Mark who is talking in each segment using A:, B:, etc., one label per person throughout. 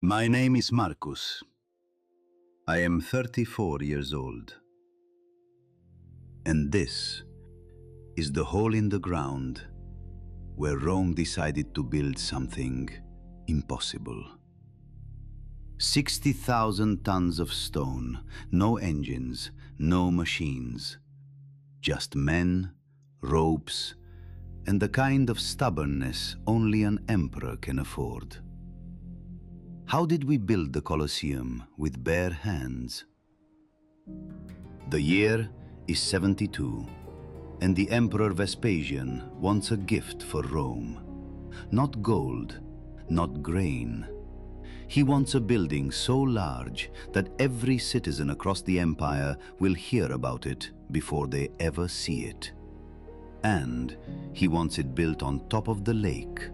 A: My name is Marcus. I am 34 years old. And this is the hole in the ground where Rome decided to build something impossible. 60,000 tons of stone, no engines, no machines, just men, ropes, and the kind of stubbornness only an emperor can afford. How did we build the Colosseum with bare hands? The year is 72, and the Emperor Vespasian wants a gift for Rome. Not gold, not grain. He wants a building so large that every citizen across the empire will hear about it before they ever see it. And he wants it built on top of the lake.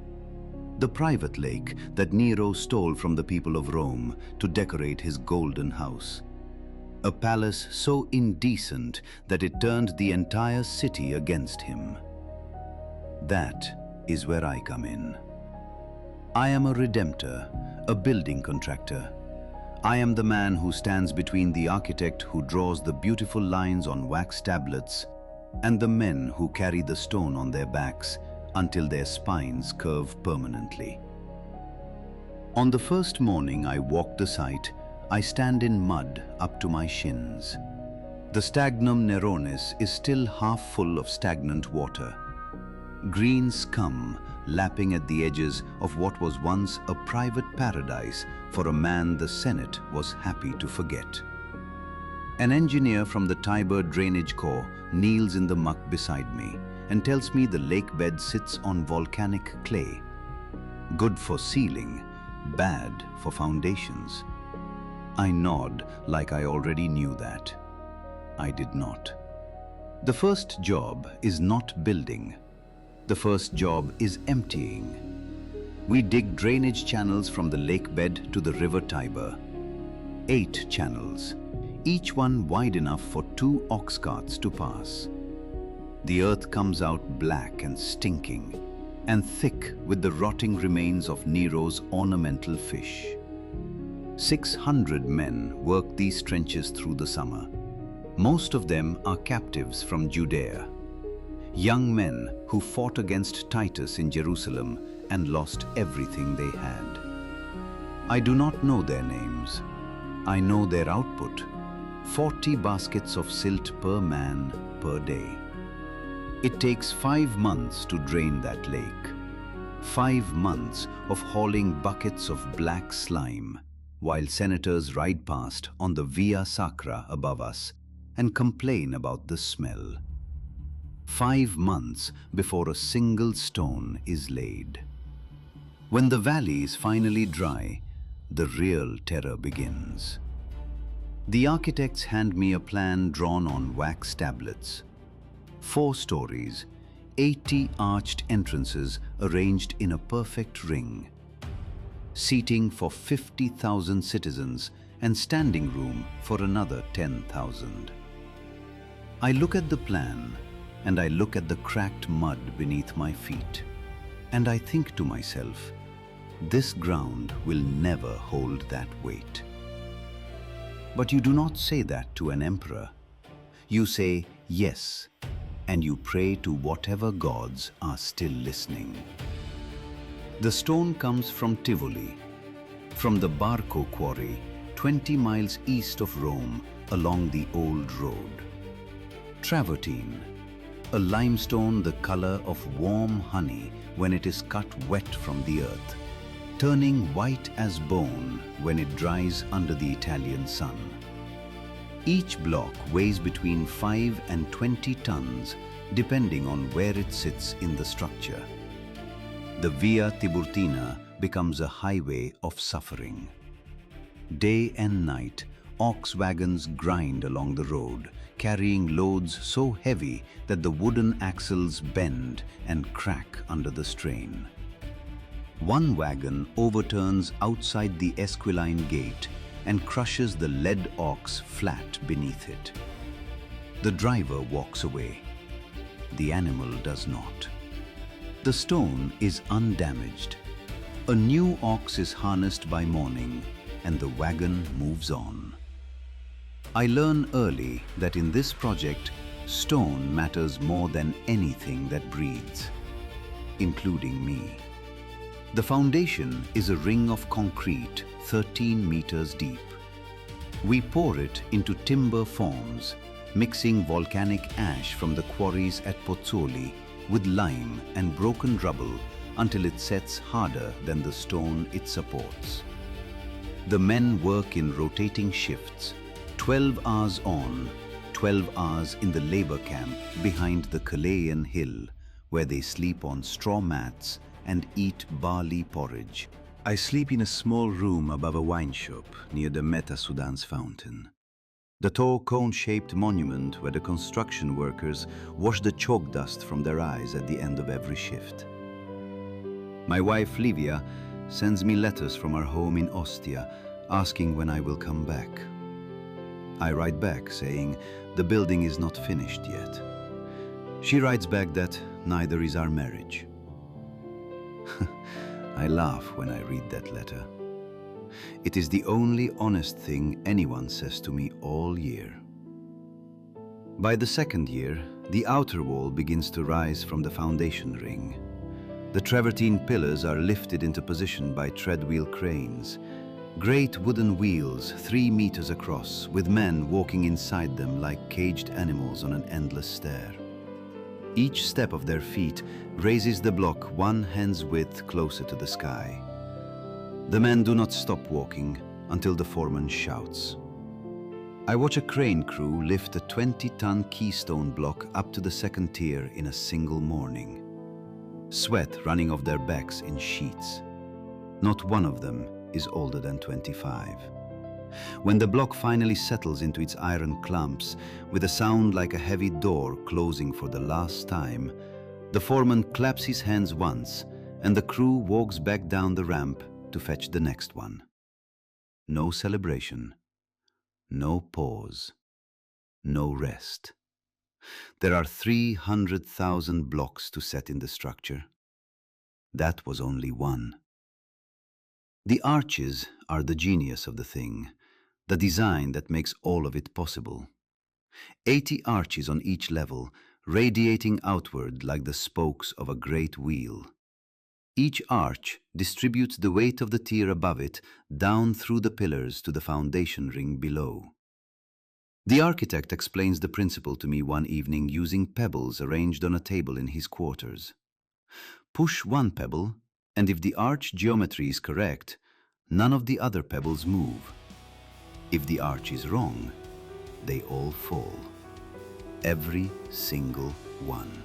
A: The private lake that Nero stole from the people of Rome to decorate his golden house. A palace so indecent that it turned the entire city against him. That is where I come in. I am a redemptor, a building contractor. I am the man who stands between the architect who draws the beautiful lines on wax tablets and the men who carry the stone on their backs until their spines curve permanently. On the first morning I walk the site, I stand in mud up to my shins. The Stagnum Neronis is still half full of stagnant water. Green scum lapping at the edges of what was once a private paradise for a man the Senate was happy to forget. An engineer from the Tiber Drainage Corps kneels in the muck beside me and tells me the lake bed sits on volcanic clay. Good for sealing, bad for foundations. I nod like I already knew that. I did not. The first job is not building. The first job is emptying. We dig drainage channels from the lake bed to the river Tiber. 8 channels, each one wide enough for 2 ox carts to pass. The earth comes out black and stinking, and thick with the rotting remains of Nero's ornamental fish. 600 men work these trenches through the summer. Most of them are captives from Judea. Young men who fought against Titus in Jerusalem and lost everything they had. I do not know their names. I know their output. 40 baskets of silt per man per day. It takes 5 months to drain that lake. 5 months of hauling buckets of black slime while senators ride past on the Via Sacra above us and complain about the smell. 5 months before a single stone is laid. When the valley is finally dry, the real terror begins. The architects hand me a plan drawn on wax tablets. 4 stories, 80 arched entrances arranged in a perfect ring. Seating for 50,000 citizens and standing room for another 10,000. I look at the plan and I look at the cracked mud beneath my feet. And I think to myself, this ground will never hold that weight. But you do not say that to an emperor. You say yes, and you pray to whatever gods are still listening. The stone comes from Tivoli, from the Barco quarry, 20 miles east of Rome along the old road. Travertine, a limestone the color of warm honey when it is cut wet from the earth, turning white as bone when it dries under the Italian sun. Each block weighs between 5 and 20 tons, depending on where it sits in the structure. The Via Tiburtina becomes a highway of suffering. Day and night, ox wagons grind along the road, carrying loads so heavy that the wooden axles bend and crack under the strain. One wagon overturns outside the Esquiline gate and crushes the lead ox flat beneath it. The driver walks away. The animal does not. The stone is undamaged. A new ox is harnessed by morning, and the wagon moves on. I learn early that in this project, stone matters more than anything that breathes, including me. The foundation is a ring of concrete 13 meters deep. We pour it into timber forms, mixing volcanic ash from the quarries at Pozzuoli with lime and broken rubble until it sets harder than the stone it supports. The men work in rotating shifts, 12 hours on, 12 hours in the labor camp behind the Colosseum hill, where they sleep on straw mats and eat barley porridge. I sleep in a small room above a wine shop near the Meta Sudan's fountain. The tall cone-shaped monument where the construction workers wash the chalk dust from their eyes at the end of every shift. My wife Livia sends me letters from our home in Ostia asking when I will come back. I write back saying the building is not finished yet. She writes back that neither is our marriage. I laugh when I read that letter. It is the only honest thing anyone says to me all year. By the second year, the outer wall begins to rise from the foundation ring. The travertine pillars are lifted into position by treadwheel cranes. Great wooden wheels 3 meters across, with men walking inside them like caged animals on an endless stair. Each step of their feet raises the block 1 hand's width closer to the sky. The men do not stop walking until the foreman shouts. I watch a crane crew lift a 20-ton keystone block up to the second tier in a single morning. Sweat running off their backs in sheets. Not one of them is older than 25. When the block finally settles into its iron clamps, with a sound like a heavy door closing for the last time, the foreman claps his hands once, and the crew walks back down the ramp to fetch the next one. No celebration, no pause, no rest. There are 300,000 blocks to set in the structure. That was only one. The arches are the genius of the thing, the design that makes all of it possible. 80 arches on each level, radiating outward like the spokes of a great wheel. Each arch distributes the weight of the tier above it down through the pillars to the foundation ring below. The architect explains the principle to me one evening using pebbles arranged on a table in his quarters. Push one pebble, and if the arch geometry is correct, none of the other pebbles move. If the arch is wrong, they all fall. Every single one.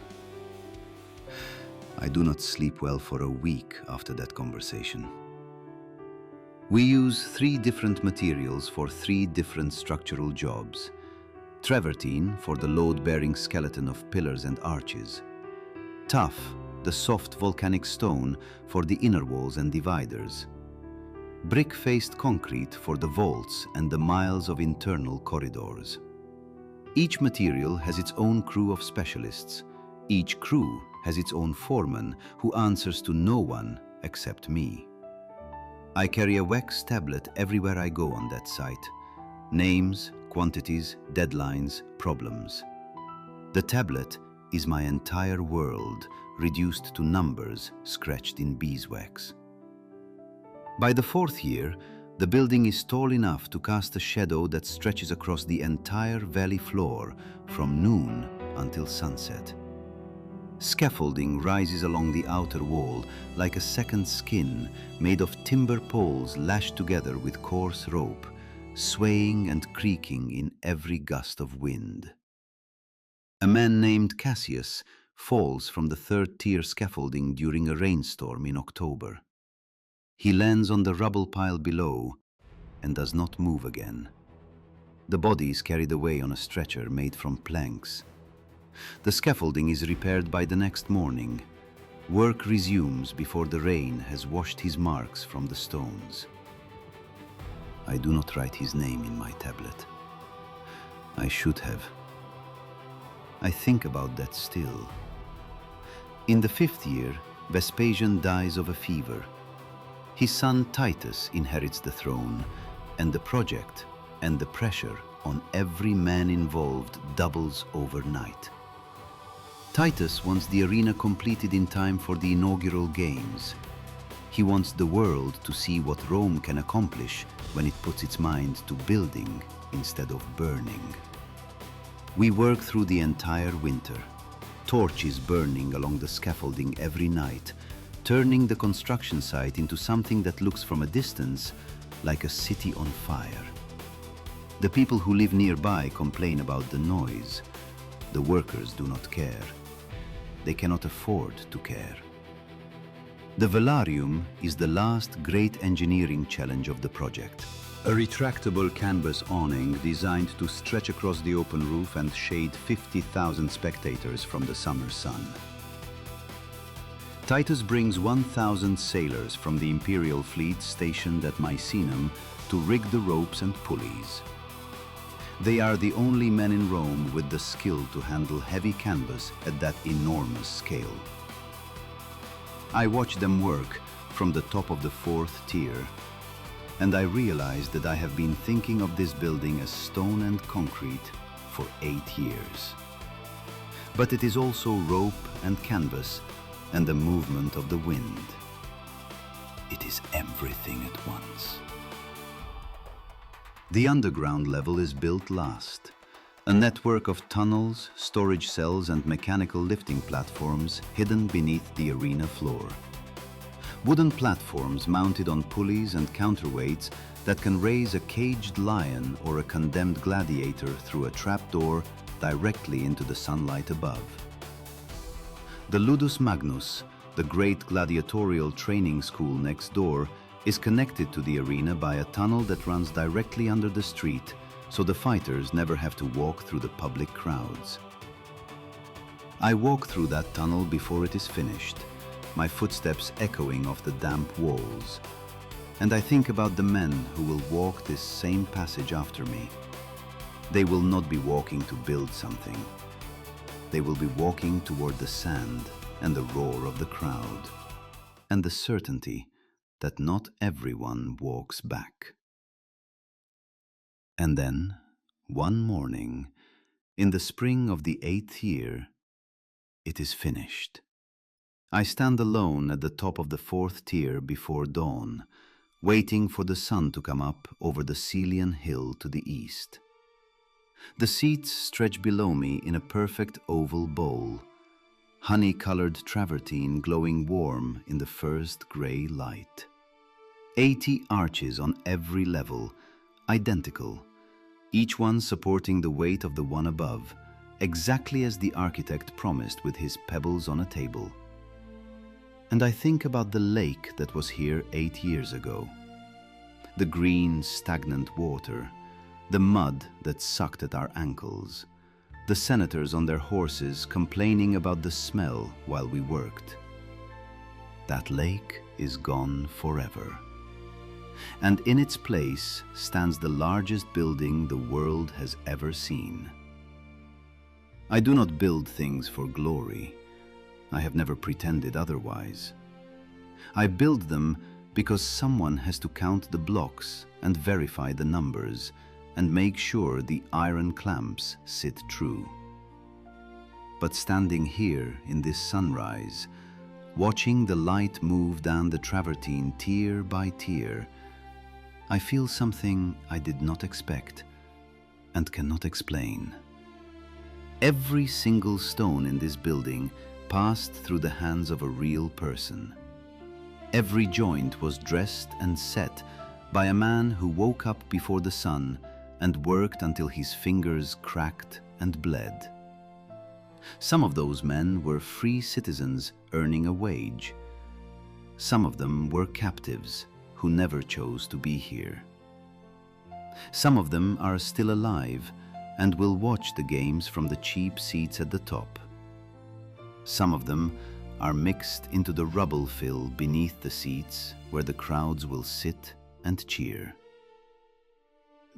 A: I do not sleep well for a week after that conversation. We use 3 different materials for 3 different structural jobs. Travertine for the load-bearing skeleton of pillars and arches. Tuff, the soft volcanic stone, for the inner walls and dividers. Brick-faced concrete for the vaults and the miles of internal corridors. Each material has its own crew of specialists. Each crew has its own foreman who answers to no one except me. I carry a wax tablet everywhere I go on that site. Names, quantities, deadlines, problems. The tablet is my entire world, reduced to numbers scratched in beeswax. By the 4th year, the building is tall enough to cast a shadow that stretches across the entire valley floor from noon until sunset. Scaffolding rises along the outer wall like a second skin made of timber poles lashed together with coarse rope, swaying and creaking in every gust of wind. A man named Cassius falls from the 3rd-tier scaffolding during a rainstorm in October. He lands on the rubble pile below and does not move again. The body is carried away on a stretcher made from planks. The scaffolding is repaired by the next morning. Work resumes before the rain has washed his marks from the stones. I do not write his name in my tablet. I should have. I think about that still. In the 5th year, Vespasian dies of a fever. His son Titus inherits the throne, and the project and the pressure on every man involved doubles overnight. Titus wants the arena completed in time for the inaugural games. He wants the world to see what Rome can accomplish when it puts its mind to building instead of burning. We work through the entire winter, torches burning along the scaffolding every night, turning the construction site into something that looks from a distance like a city on fire. The people who live nearby complain about the noise. The workers do not care. They cannot afford to care. The velarium is the last great engineering challenge of the project. A retractable canvas awning designed to stretch across the open roof and shade 50,000 spectators from the summer sun. Titus brings 1,000 sailors from the imperial fleet stationed at Misenum to rig the ropes and pulleys. They are the only men in Rome with the skill to handle heavy canvas at that enormous scale. I watch them work from the top of the 4th tier, and I realize that I have been thinking of this building as stone and concrete for 8 years. But it is also rope and canvas and the movement of the wind. It is everything at once. The underground level is built last. A network of tunnels, storage cells, and mechanical lifting platforms hidden beneath the arena floor. Wooden platforms mounted on pulleys and counterweights that can raise a caged lion or a condemned gladiator through a trapdoor directly into the sunlight above. The Ludus Magnus, the great gladiatorial training school next door, is connected to the arena by a tunnel that runs directly under the street, so the fighters never have to walk through the public crowds. I walk through that tunnel before it is finished, my footsteps echoing off the damp walls. And I think about the men who will walk this same passage after me. They will not be walking to build something. They will be walking toward the sand and the roar of the crowd, and the certainty that not everyone walks back. And then, one morning, in the spring of the 8th year, it is finished. I stand alone at the top of the 4th tier before dawn, waiting for the sun to come up over the Celian hill to the east. The seats stretch below me in a perfect oval bowl, honey-colored travertine glowing warm in the first gray light. 80 arches on every level, identical, each one supporting the weight of the one above, exactly as the architect promised with his pebbles on a table. And I think about the lake that was here 8 years ago. The green, stagnant water, the mud that sucked at our ankles, the senators on their horses complaining about the smell while we worked. That lake is gone forever. And in its place stands the largest building the world has ever seen. I do not build things for glory. I have never pretended otherwise. I build them because someone has to count the blocks and verify the numbers and make sure the iron clamps sit true. But standing here in this sunrise, watching the light move down the travertine tier by tier, I feel something I did not expect and cannot explain. Every single stone in this building passed through the hands of a real person. Every joint was dressed and set by a man who woke up before the sun and worked until his fingers cracked and bled. Some of those men were free citizens earning a wage. Some of them were captives who never chose to be here. Some of them are still alive and will watch the games from the cheap seats at the top. Some of them are mixed into the rubble fill beneath the seats where the crowds will sit and cheer.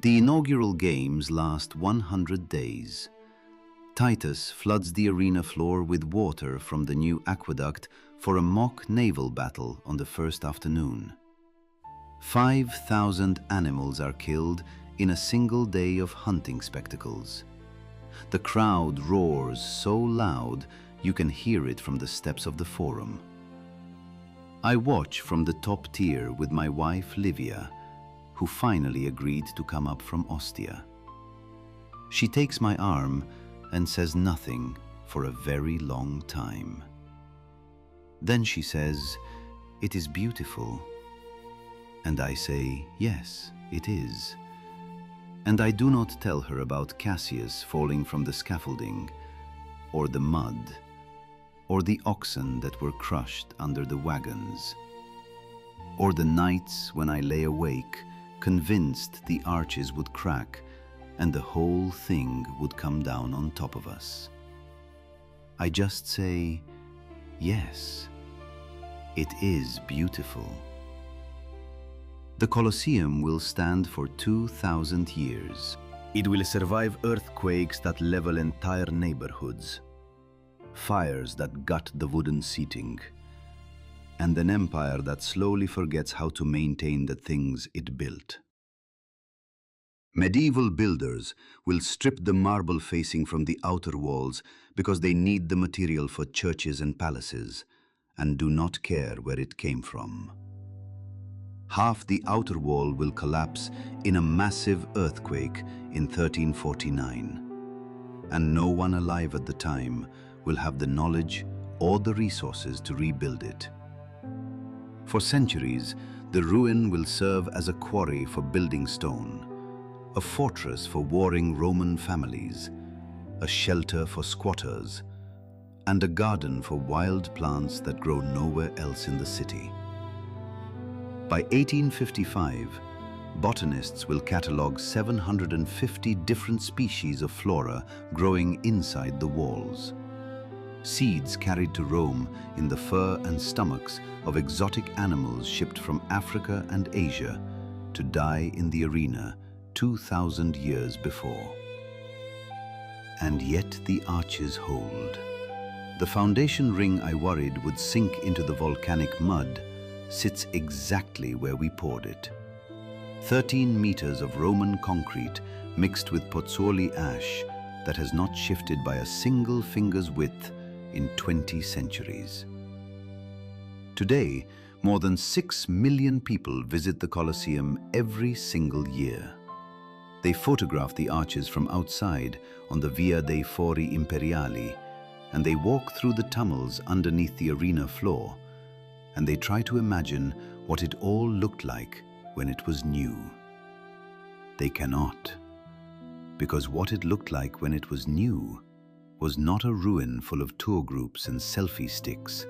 A: The inaugural games last 100 days. Titus floods the arena floor with water from the new aqueduct for a mock naval battle on the first afternoon. 5,000 animals are killed in a single day of hunting spectacles. The crowd roars so loud you can hear it from the steps of the forum. I watch from the top tier with my wife Livia, who finally agreed to come up from Ostia. She takes my arm and says nothing for a very long time. Then she says, "It is beautiful." And I say, "Yes, it is." And I do not tell her about Cassius falling from the scaffolding, or the mud, or the oxen that were crushed under the wagons, or the nights when I lay awake, convinced the arches would crack and the whole thing would come down on top of us. I just say, "Yes, it is beautiful." The Colosseum will stand for 2,000 years. It will survive earthquakes that level entire neighborhoods, fires that gut the wooden seating, and an empire that slowly forgets how to maintain the things it built. Medieval builders will strip the marble facing from the outer walls because they need the material for churches and palaces, and do not care where it came from. Half the outer wall will collapse in a massive earthquake in 1349, and no one alive at the time will have the knowledge or the resources to rebuild it. For centuries, the ruin will serve as a quarry for building stone, a fortress for warring Roman families, a shelter for squatters, and a garden for wild plants that grow nowhere else in the city. By 1855, botanists will catalogue 750 different species of flora growing inside the walls. Seeds carried to Rome in the fur and stomachs of exotic animals shipped from Africa and Asia to die in the arena 2,000 years before. And yet the arches hold. The foundation ring I worried would sink into the volcanic mud sits exactly where we poured it. 13 meters of Roman concrete mixed with Pozzuoli ash that has not shifted by a single finger's width in 20 centuries. Today, more than 6 million people visit the Colosseum every single year. They photograph the arches from outside on the Via dei Fori Imperiali, and they walk through the tunnels underneath the arena floor, and they try to imagine what it all looked like when it was new. They cannot, because what it looked like when it was new was not a ruin full of tour groups and selfie sticks.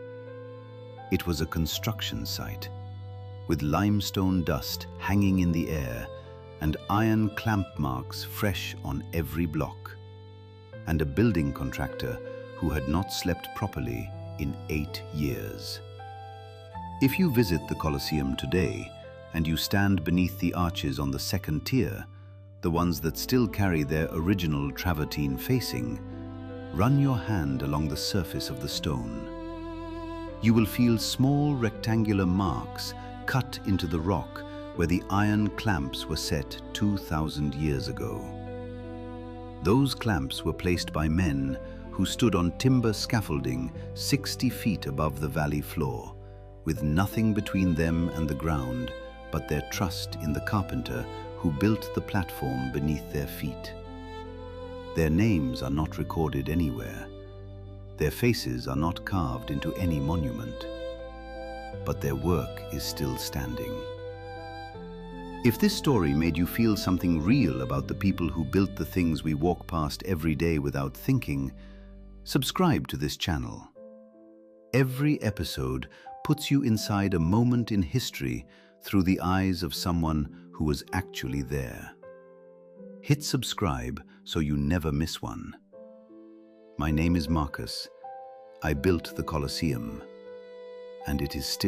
A: It was a construction site, with limestone dust hanging in the air and iron clamp marks fresh on every block, and a building contractor who had not slept properly in 8 years. If you visit the Colosseum today and you stand beneath the arches on the second tier, the ones that still carry their original travertine facing, run your hand along the surface of the stone. You will feel small rectangular marks cut into the rock where the iron clamps were set 2,000 years ago. Those clamps were placed by men who stood on timber scaffolding 60 feet above the valley floor, with nothing between them and the ground but their trust in the carpenter who built the platform beneath their feet. Their names are not recorded anywhere. Their faces are not carved into any monument. But their work is still standing. If this story made you feel something real about the people who built the things we walk past every day without thinking, subscribe to this channel. Every episode puts you inside a moment in history through the eyes of someone who was actually there. Hit subscribe so you never miss one. My name is Marcus. I built the Colosseum, and it is still